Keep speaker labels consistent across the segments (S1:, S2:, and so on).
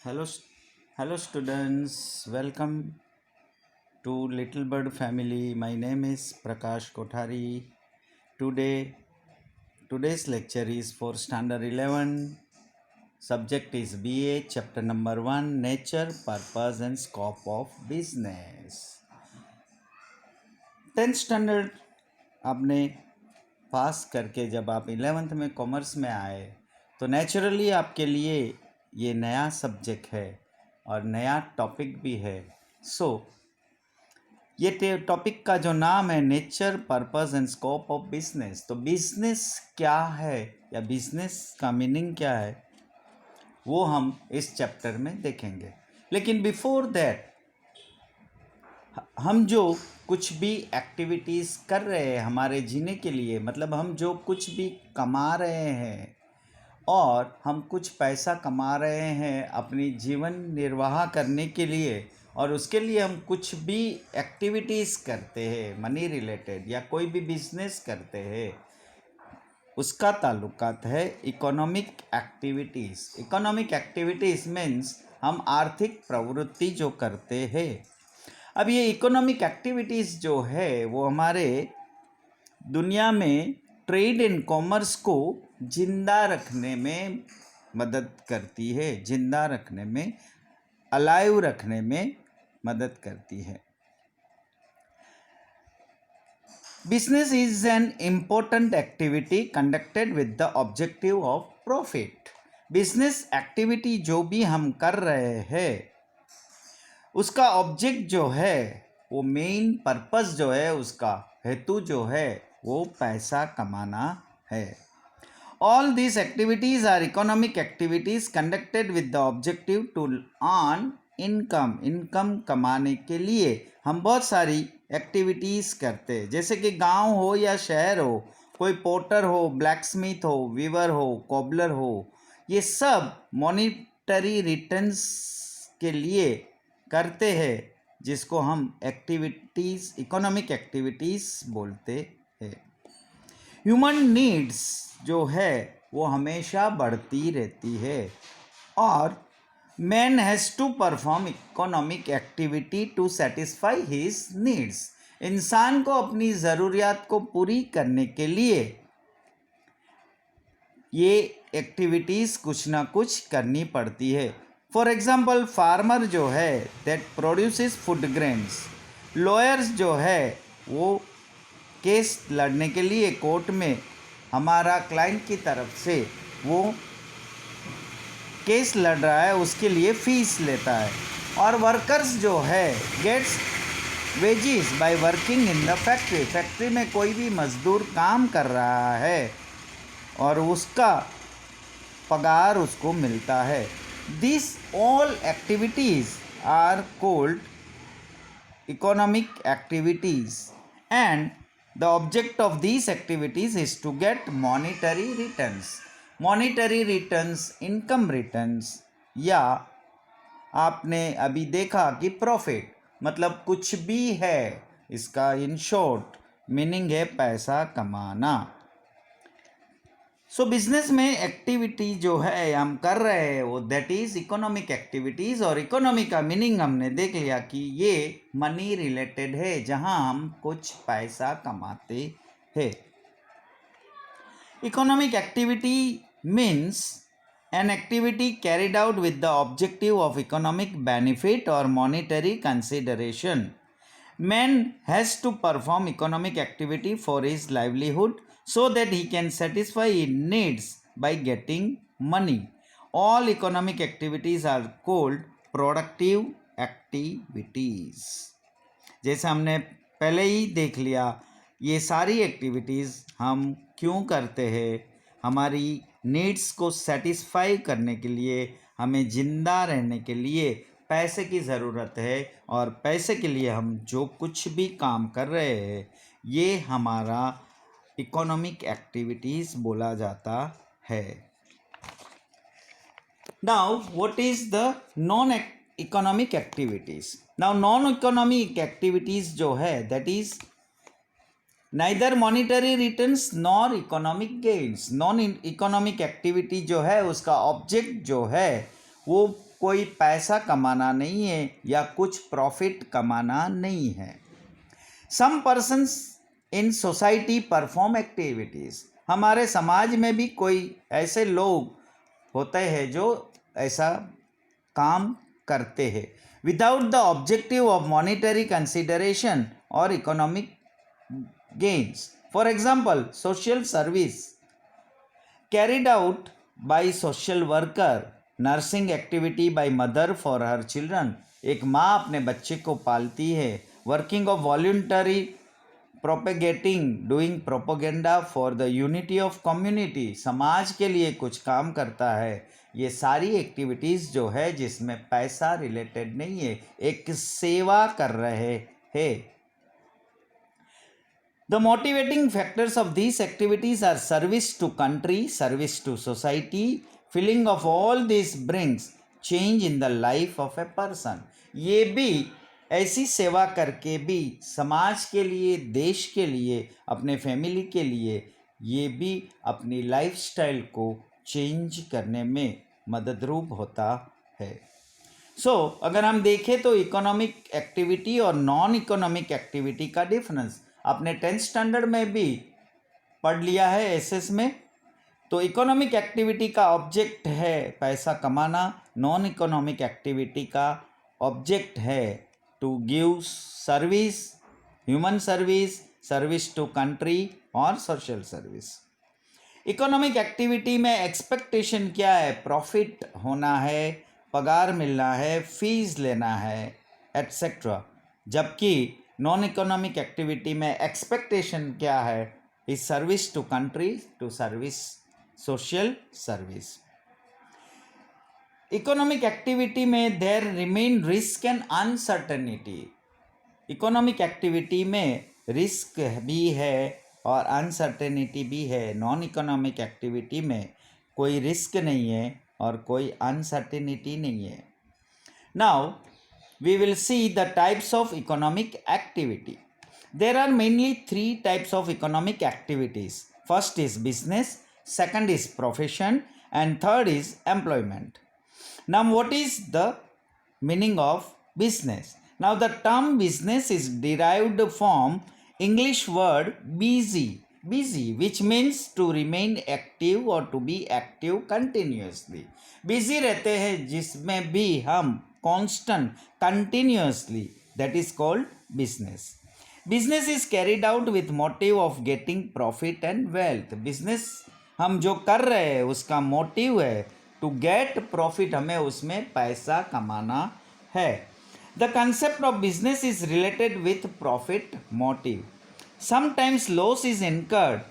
S1: Hello, hello students. Welcome to Little Bird family. My name is Prakash Kothari. Today's lecture is for Standard 11. Subject is BA, chapter number 1, Nature, Purpose and Scope of Business. 10th standard आपने पास करके जब आप 11th में commerce में आए तो naturally आपके लिए ये नया सब्जेक्ट है और नया टॉपिक भी है। ये टॉपिक का जो नाम है nature, purpose and scope of business. तो बिजनेस क्या है या बिजनेस का मीनिंग क्या है वो हम इस चैप्टर में देखेंगे। लेकिन बिफोर दैट हम जो कुछ भी एक्टिविटीज़ कर रहे हैं हमारे जीने के लिए, मतलब हम जो कुछ भी कमा रहे हैं और हम कुछ पैसा कमा रहे हैं अपनी जीवन निर्वाह करने के लिए, और उसके लिए हम कुछ भी एक्टिविटीज़ करते हैं मनी रिलेटेड या कोई भी बिजनेस करते हैं, उसका ताल्लुकात है economic activities. Economic activities means हम आर्थिक प्रवृत्ति जो करते हैं। अब ये इकोनॉमिक एक्टिविटीज़ जो है वो हमारे दुनिया में ट्रेड एंड कॉमर्स को जिंदा रखने में मदद करती है, जिंदा रखने में, अलाइव रखने में मदद करती है। Business is an important activity conducted with the objective of profit. Business activity जो भी हम कर रहे हैं उसका ऑब्जेक्ट जो है, वो मेन पर्पस जो है, उसका हेतु जो है वो पैसा कमाना है। All these activities are economic activities conducted with the objective to earn income. Income कमाने के लिए हम बहुत सारी एक्टिविटीज़ करते हैं, जैसे कि गांव हो या शहर हो, कोई पोर्टर हो, ब्लैकस्मिथ हो, वीवर हो, कॉबलर हो, ये सब मॉनिटरी रिटर्न्स के लिए करते हैं, जिसको हम एक्टिविटीज़, इकोनॉमिक एक्टिविटीज़ बोलते हैं। ह्यूमन नीड्स जो है वो हमेशा बढ़ती रहती है और man has to perform economic activity to satisfy his needs. इंसान को अपनी ज़रूरियात को पूरी करने के लिए ये एक्टिविटीज़ कुछ ना कुछ करनी पड़ती है। फॉर एग्ज़ाम्पल फार्मर जो है that produces food grains, lawyers जो है वो केस लड़ने के लिए कोर्ट में हमारा क्लाइंट की तरफ से वो केस लड़ रहा है, उसके लिए फ़ीस लेता है। और वर्कर्स जो है gets wages by working in the factory. Factory में कोई भी मज़दूर काम कर रहा है और उसका पगार उसको मिलता है। These all activities are called economic activities and the object of these activities is to get monetary returns. Monetary returns, income returns, या आपने अभी देखा कि प्रॉफिट मतलब कुछ भी है, इसका इन शॉर्ट मीनिंग है पैसा कमाना। सो बिजनेस में एक्टिविटी जो है हम कर रहे हैं वो दैट इज़ इकोनॉमिक एक्टिविटीज़, और इकोनॉमी का मीनिंग हमने देख लिया कि ये मनी रिलेटेड है, जहां हम कुछ पैसा कमाते हैं। Economic activity means an activity carried out with the objective of economic benefit or monetary consideration. Man has to perform economic activity for his livelihood so that he can satisfy his needs by getting money. All economic activities are called productive activities. जैसे हमने पहले ही देख लिया, ये सारी activities हम क्यों करते हैं, हमारी नीड्स को सेटिस्फाई करने के लिए, हमें ज़िंदा रहने के लिए पैसे की ज़रूरत है, और पैसे के लिए हम जो कुछ भी काम कर रहे हैं ये हमारा इकोनॉमिक एक्टिविटीज़ बोला जाता है। Now what is the non economic activities? Now non economic activities जो है that is neither monetary returns nor economic gains. Non economic activity जो है उसका ऑब्जेक्ट जो है वो कोई पैसा कमाना नहीं है या कुछ प्रॉफिट कमाना नहीं है। Some persons in society perform activities, हमारे समाज में भी कोई ऐसे लोग होते हैं जो ऐसा काम करते हैं without the objective of monetary consideration और economic gains. For example, social service carried out by social worker, nursing activity by mother for her children, एक माँ अपने बच्चे को पालती है। Working of voluntary propagating doing propaganda for the unity of community, समाज के लिए कुछ काम करता है। ये सारी एक्टिविटीज़ जो है जिसमें पैसा रिलेटेड नहीं है, एक सेवा कर रहे हैं। The motivating factors of these activities are service to country, service to society. Feeling of all this brings change in the life of a person. ये भी ऐसी सेवा करके भी समाज के लिए, देश के लिए, अपने फैमिली के लिए, ये भी अपनी लाइफस्टाइल को चेंज करने में मददरूप होता है। अगर हम देखें तो इकोनॉमिक एक्टिविटी और नॉन इकोनॉमिक एक्टिविटी का डिफरेंस आपने 10th स्टैंडर्ड में भी पढ़ लिया है एसएस में। तो इकोनॉमिक एक्टिविटी का ऑब्जेक्ट है पैसा कमाना, नॉन इकोनॉमिक एक्टिविटी का ऑब्जेक्ट है to give service, human service, service to country और सोशल सर्विस। इकोनॉमिक एक्टिविटी में एक्सपेक्टेशन क्या है? प्रॉफिट होना है, पगार मिलना है, फीस लेना है, एट्सेट्रा। जबकि नॉन इकोनॉमिक एक्टिविटी में एक्सपेक्टेशन क्या है? Is service to country, to service social service. Economic activity में there remain risk and uncertainty. Economic activity में रिस्क भी है और अनसर्टेनिटी भी है। नॉन इकोनॉमिक एक्टिविटी में कोई रिस्क नहीं है और कोई अनसर्टेनिटी नहीं है। Now we will see the types of economic activity. There are mainly 3 types of economic activities. First is business, second is profession, and third is employment. Now, what is the meaning of business? Now, the term business is derived from English word busy, which means to remain active or to be active continuously. Busy रहते हैं जिसमें भी हम constant, continuously, that is called business. Business is carried out with motive of getting profit and wealth. Business हम जो कर रहे हैं उसका मोटिव है to get profit, हमें उसमें पैसा कमाना है। The concept of business is related with profit motive. Sometimes loss is incurred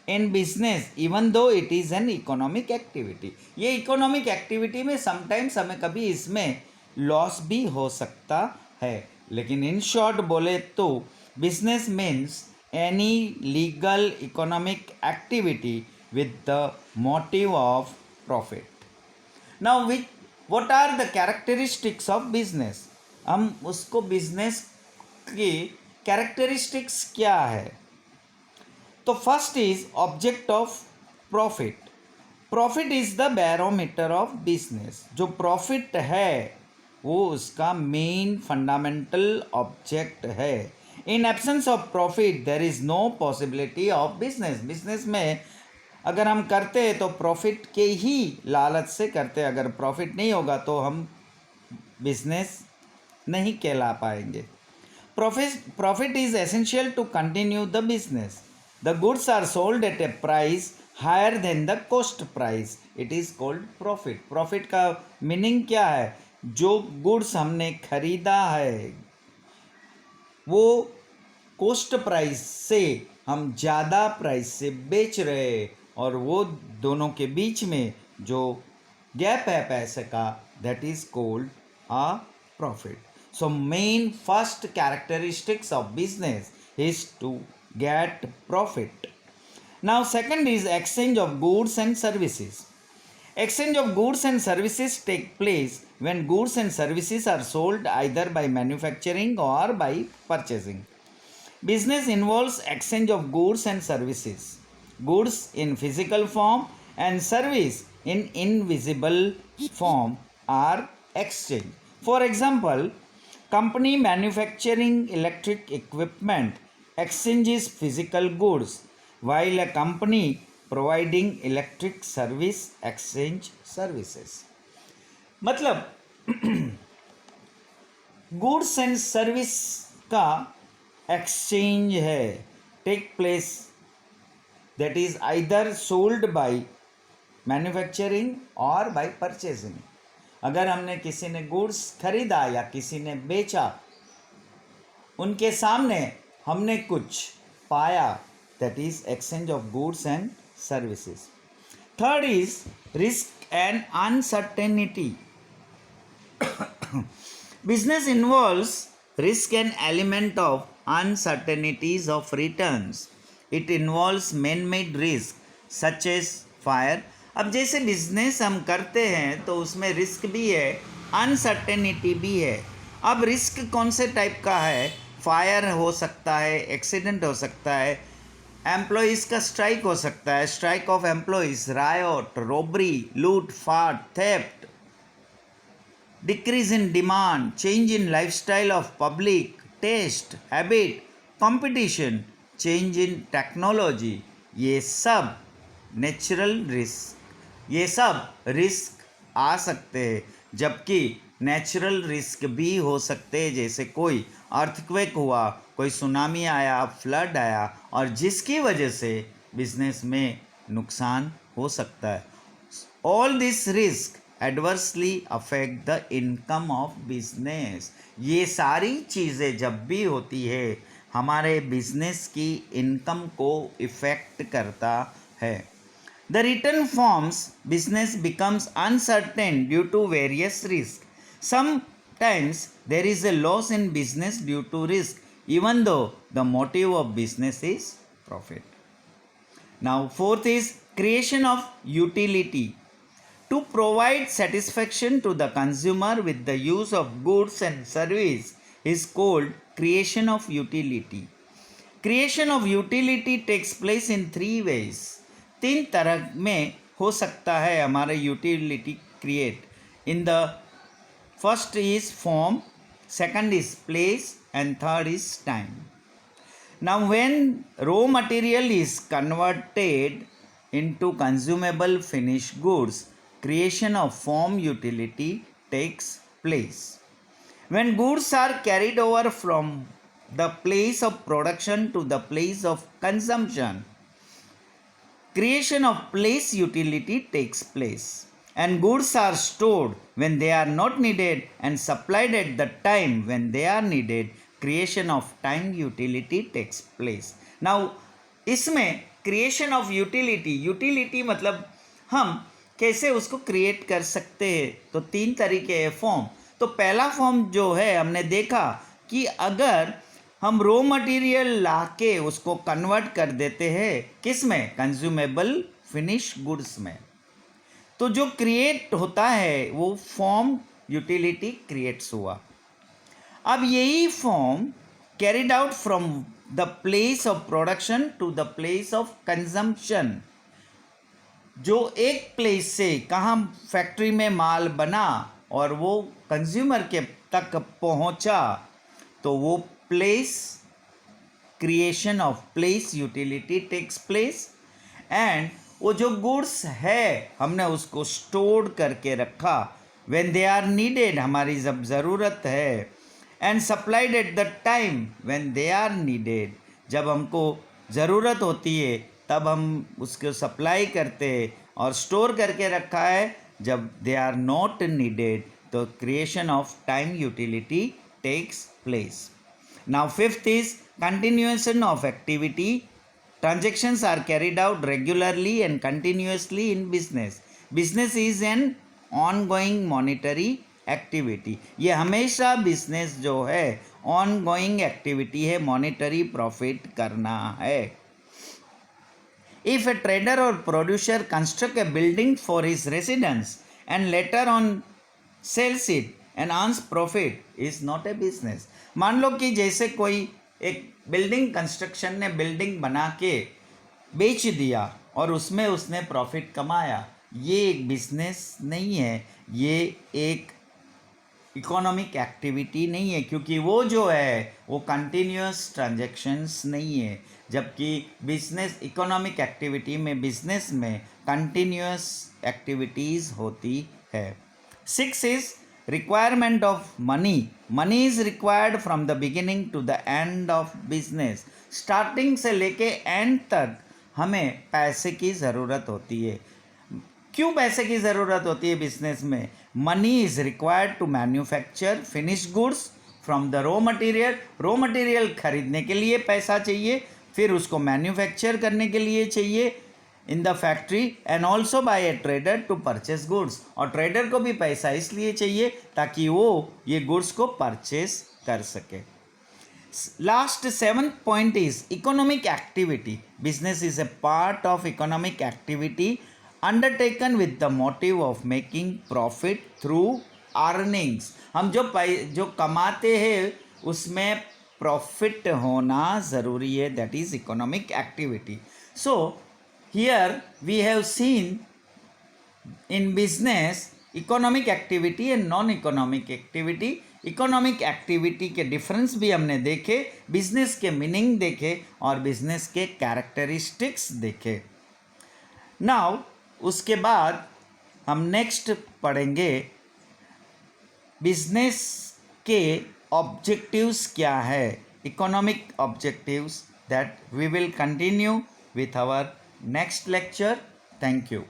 S1: in business even though it is an economic activity. ये economic activity में sometimes हमें कभी इसमें लॉस भी हो सकता है, लेकिन इन शॉर्ट बोले तो business means any legal economic activity with the motive of profit. Now what are the characteristics of business? हम उसको बिजनेस की कैरेक्टरिस्टिक्स क्या है? तो first is object of profit. Profit is the barometer of business. जो प्रॉफिट है वो उसका मेन फंडामेंटल ऑब्जेक्ट है। In absence of profit there is no possibility of business. Business में अगर हम करते हैं तो प्रॉफिट के ही लालच से करते हैं। अगर प्रॉफिट नहीं होगा तो हम बिजनेस नहीं कहला पाएंगे। Profit is essential to continue the business. The goods are sold at a price higher than the cost price, it is called profit. Profit का मीनिंग क्या है? जो गुड्स हमने खरीदा है वो कॉस्ट प्राइस से हम ज़्यादा प्राइस से बेच रहे हैं और वो दोनों के बीच में जो गैप है पैसे का, that is called a profit. So main first characteristics of business is to get profit. Now second is exchange of goods and services. Exchange of goods and services take place when goods and services are sold either by manufacturing or by purchasing. Business involves exchange of goods and services. Goods in physical form and service in invisible form are exchange. For example, company manufacturing electric equipment exchanges physical goods, while a company providing electric service exchange services. मतलब goods and service का exchange है, take place, that is either sold by manufacturing और by purchasing. अगर हमने किसी ने goods खरीदा या किसी ने बेचा, उनके सामने हमने कुछ पाया, that is exchange of goods and services. Third is risk and uncertainty. Business involves risk and element of uncertainties of returns. It involves man-made risk such as fire. अब जैसे बिजनेस हम करते हैं तो उसमें रिस्क भी है, अनसर्टेनिटी भी है. अब रिस्क कौन से टाइप का है? फायर हो सकता है, एक्सीडेंट हो सकता है, एम्प्लॉयज़ का स्ट्राइक हो सकता है, strike off employees, riot, robbery, लूट फाट, theft, decrease in demand, change in lifestyle of public, taste, habit, competition, change in technology. ये सब नेचुरल रिस्क, ये सब रिस्क आ सकते हैं. जबकि नेचुरल रिस्क भी हो सकते हैं, जैसे कोई अर्थक्वेक हुआ, कोई सुनामी आया, फ्लड आया, और जिसकी वजह से बिजनेस में नुकसान हो सकता है. All this risk adversely affect the income of business. ये सारी चीज़ें जब भी होती है हमारे बिजनेस की इनकम को इफ़ेक्ट करता है. The return forms business becomes uncertain due to various risk. Sometimes there is a loss in business due to risk even though the motive of business is profit. Now fourth is creation of utility. To provide satisfaction to the consumer with the use of goods and service is called creation of utility. Creation of utility takes place in three ways. तीन तरह में हो सकता है हमारा utility create. In the first is form, second is place, and third is time. Now when raw material is converted into consumable finished goods, creation of form utility takes place. When goods are carried over from the place of production to the place of consumption, creation of place utility takes place. And goods are stored when they are not needed and supplied at the time when they are needed, creation of time utility takes place. Now इसमें creation of utility मतलब हम कैसे उसको create कर सकते हैं, तो तीन तरीके हैं फॉर्म. तो पहला फॉर्म जो है हमने देखा कि अगर हम रॉ मटेरियल लाके उसको कन्वर्ट कर देते हैं किस में, कंज्यूमेबल फिनिश गुड्स में, तो जो क्रिएट होता है वो फॉर्म यूटिलिटी क्रिएट्स हुआ. अब यही form carried out from the place of production to the place of consumption. जो एक प्लेस से कहाँ फैक्ट्री में माल बना और वो कंज्यूमर के तक पहुँचा, तो वो place, creation of place utility takes place. And वो जो गुड्स है हमने उसको स्टोर करके रखा, व्हेन दे आर नीडेड, हमारी जब ज़रूरत है, and supplied at the time when they are needed, जब हमको ज़रूरत होती है तब हम उसको सप्लाई करते हैं, और स्टोर करके रखा है जब दे आर नॉट नीडेड, तो creation of time utility takes place. Now fifth is continuation of activity. Transactions are carried out regularly and continuously in business. Business is an ongoing monetary activity. ये हमेशा business जो है ongoing activity है, monetary profit करना है. If a trader or producer construct a building for his residence and later on sells it and earns profit, is not a business. मान लो कि जैसे कोई एक बिल्डिंग कंस्ट्रक्शन ने बिल्डिंग बना के बेच दिया और उसमें उसने प्रॉफिट कमाया, ये एक बिजनेस नहीं है, ये एक इकोनॉमिक एक्टिविटी नहीं है, क्योंकि वो जो है वो कंटिन्यूस ट्रांजैक्शंस नहीं है, जबकि बिजनेस इकोनॉमिक एक्टिविटी में बिजनेस में कंटिन्यूस एक्टिविटीज़ होती है। 6 is requirement of money. Money is required from the beginning to the end of business. Starting से लेके एंड तक हमें पैसे की ज़रूरत होती है। क्यों पैसे की ज़रूरत होती है बिजनेस में? Money is required to manufacture finish goods from the raw material. Raw material खरीदने के लिए पैसा चाहिए, फिर उसको मैन्युफैक्चर करने के लिए चाहिए in the factory, and also by a trader to purchase goods. और ट्रेडर को भी पैसा इसलिए चाहिए ताकि वो ये गुड्स को परचेस कर सके। Last 7th point is economic activity. Business is a part of economic activity undertaken with the motive of making profit through earnings. हम जो कमाते हैं उसमें प्रॉफिट होना ज़रूरी है, that is economic activity. So here we have seen in business economic activity and non economic activity. Economic activity के difference भी हमने देखे, बिजनेस के मीनिंग देखे और बिजनेस के कैरेक्टरिस्टिक्स देखे। नाउ उसके बाद हम नेक्स्ट पढ़ेंगे बिजनेस के ऑब्जेक्टिव्स क्या है, economic objectives, that we will continue with our next lecture. Thank you.